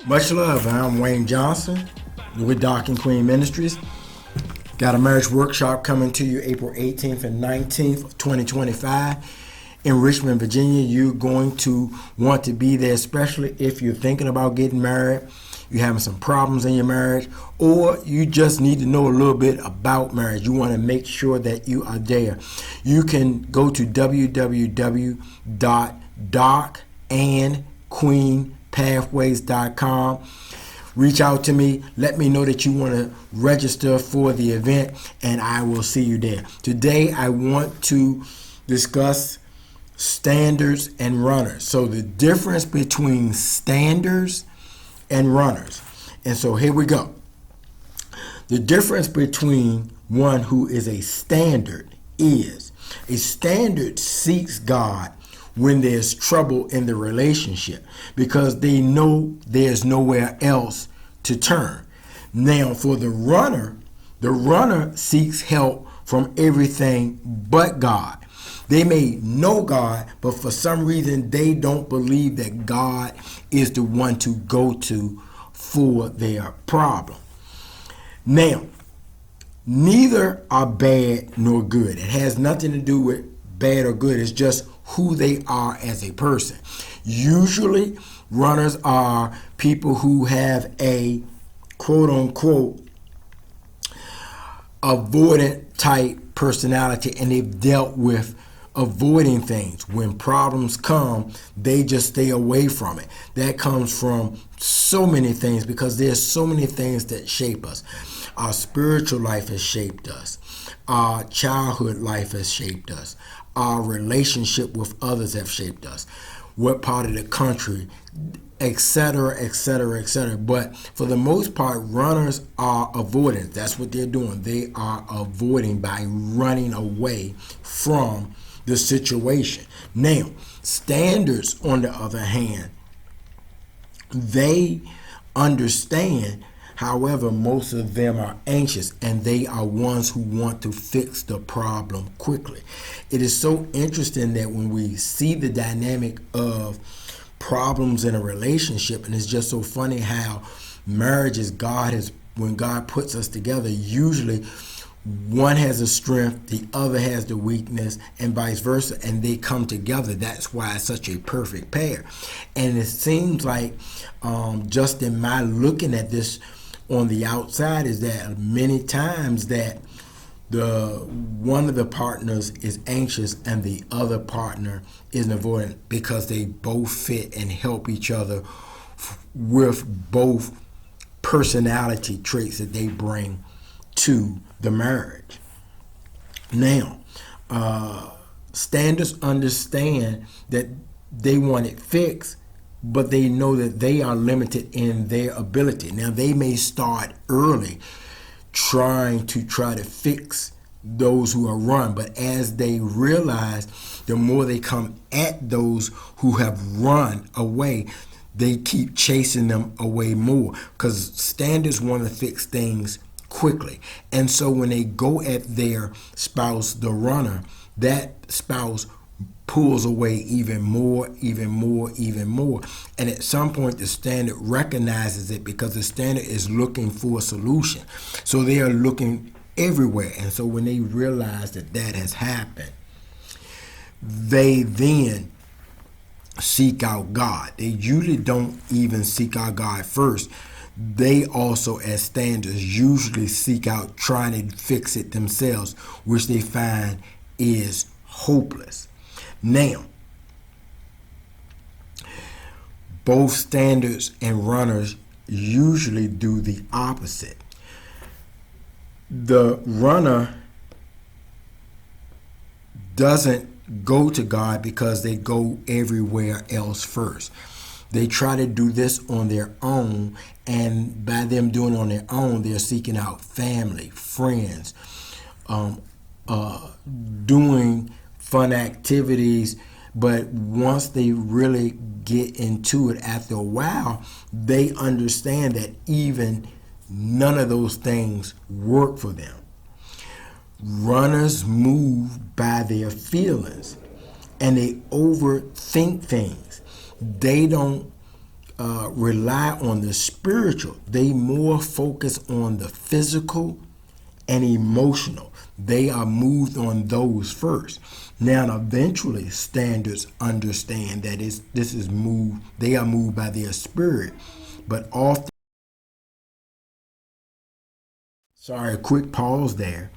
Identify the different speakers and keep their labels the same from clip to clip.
Speaker 1: Much love. I'm Wayne Johnson with Doc and Queen Ministries. Got a marriage workshop coming to you April 18th and 19th of 2025 in Richmond, Virginia. You're going to want to be there, especially if you're thinking about getting married, you're having some problems in your marriage, or you just need to know a little bit about marriage. You want to make sure that you are there. You can go to www.docandqueenpathways.com. Reach out to me. Let me know that you want to register for the event, and I will see you there. Today, I want to discuss standards and runners. So the difference between standards and runners. And so here we go. The difference between one who is a standard is a standard seeks God when there's trouble in the relationship because they know there's nowhere else to turn. Now, for the runner seeks help from everything but God. They may know God, but for some reason they don't believe that God is the one to go to for their problem. Now, neither are bad nor good. It has nothing to do with bad or good. It's just who they are as a person. Usually, runners are people who have a quote-unquote avoidant type personality, and they've dealt with avoiding things. When problems come, they just stay away from it. That comes from so many things because there's so many things that shape us. Our spiritual life has shaped us. Our childhood life has shaped us. Our relationship with others have shaped us. What part of the country, etc., etc., etc. But for the most part, runners are avoidant. That's what they're doing. They are avoiding by running away from the situation. Now, standards, on the other hand, they understand. However, most of them are anxious, and they are ones who want to fix the problem quickly. It is so interesting that when we see the dynamic of problems in a relationship, and it's just so funny how marriages, when God puts us together, usually one has a strength, the other has the weakness, and vice versa, and they come together. That's why it's such a perfect pair. And it seems like, just in my looking at this on the outside, is that many times that one of the partners is anxious and the other partner is avoidant because they both fit and help each other with both personality traits that they bring to the marriage. Now, standards understand that they want it fixed, but they know that they are limited in their ability. Now, they may start early trying to fix those who are run, but as they realize, the more they come at those who have run away, they keep chasing them away more because standards want to fix things quickly. And so when they go at their spouse, the runner, that spouse pulls away even more. And at some point, the standard recognizes it because the standard is looking for a solution. So they are looking everywhere. And so when they realize that that has happened, they then seek out God. They usually don't even seek out God first. They also, as standards, usually seek out trying to fix it themselves, which they find is hopeless. Now, both standards and runners usually do the opposite. The runner doesn't go to God because they go everywhere else first. They try to do this on their own, and by them doing it on their own, they're seeking out family, friends, doing fun activities. But once they really get into it, after a while, they understand that even none of those things work for them. Runners move by their feelings, and they overthink things. They don't rely on the spiritual. They more focus on the physical and emotional. They are moved on those first. Now, eventually, standards understand that this is moved. They are moved by their spirit, but often. Sorry, a quick pause there.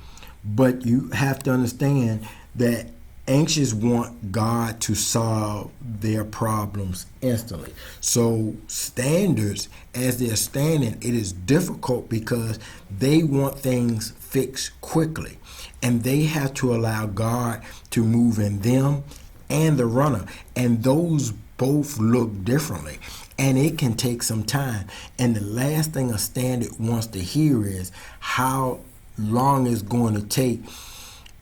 Speaker 1: But you have to understand that anxious want God to solve their problems instantly. So standards, as they're standing, it is difficult because they want things fixed quickly. And they have to allow God to move in them and the runner. And those both look differently. And it can take some time. And the last thing a standard wants to hear is how long it's going to take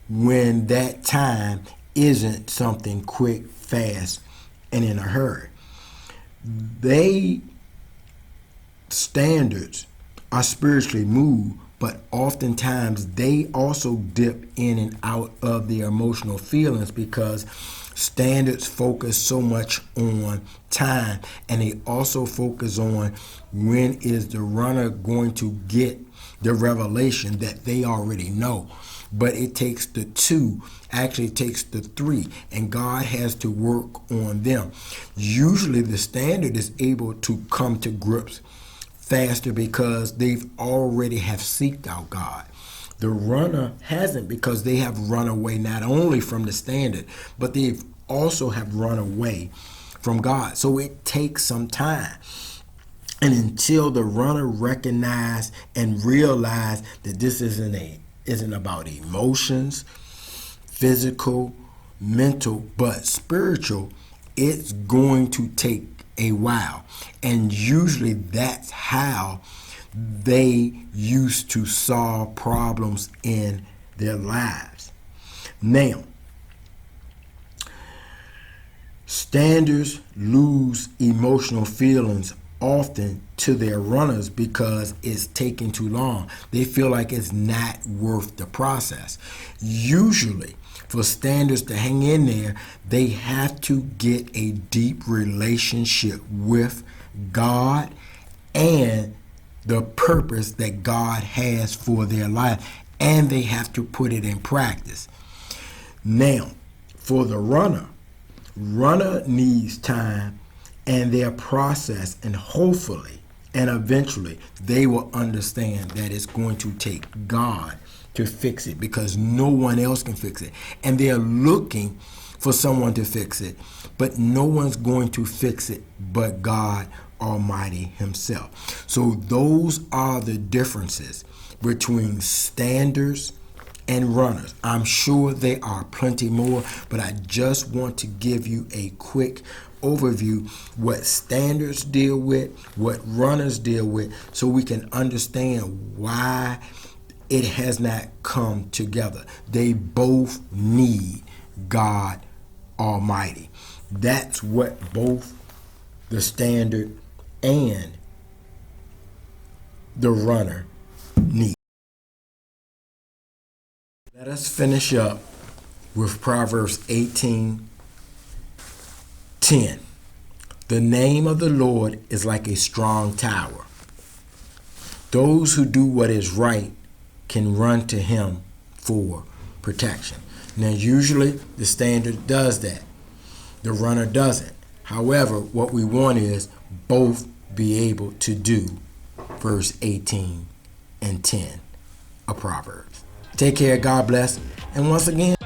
Speaker 1: when that time isn't something quick, fast, and in a hurry. Standards are spiritually moved, but oftentimes they also dip in and out of their emotional feelings because standards focus so much on time, and they also focus on when is the runner going to get the revelation that they already know. But it takes the two, actually it takes the three, and God has to work on them. Usually the standard is able to come to grips faster because they've already have seeked out God. The runner hasn't, because they have run away not only from the standard, but they've also have run away from God. So it takes some time. And until the runner recognize and realize that this isn't about emotions, physical, mental, but spiritual, it's going to take a while. And usually that's how they used to solve problems in their lives. Now, standards lose emotional feelings often to their runners because it's taking too long. They feel like it's not worth the process. Usually, for standards to hang in there, they have to get a deep relationship with God and the purpose that God has for their life, and they have to put it in practice. Now, for the runner needs time and their process, and hopefully and eventually they will understand that it's going to take God to fix it because no one else can fix it. And they're looking for someone to fix it, but no one's going to fix it but God Almighty Himself. So those are the differences between standards and runners. I'm sure there are plenty more, but I just want to give you a quick overview what standards deal with, what runners deal with, so we can understand why it has not come together. They both need God Almighty. That's what both the standard and the runner need. Let us finish up with Proverbs 18:10. The name of the Lord is like a strong tower. Those who do what is right can run to Him for protection. Now, usually the standard does that. The runner doesn't. However, what we want is both be able to do verse 18 and 10 of Proverbs. Take care, God bless, and once again,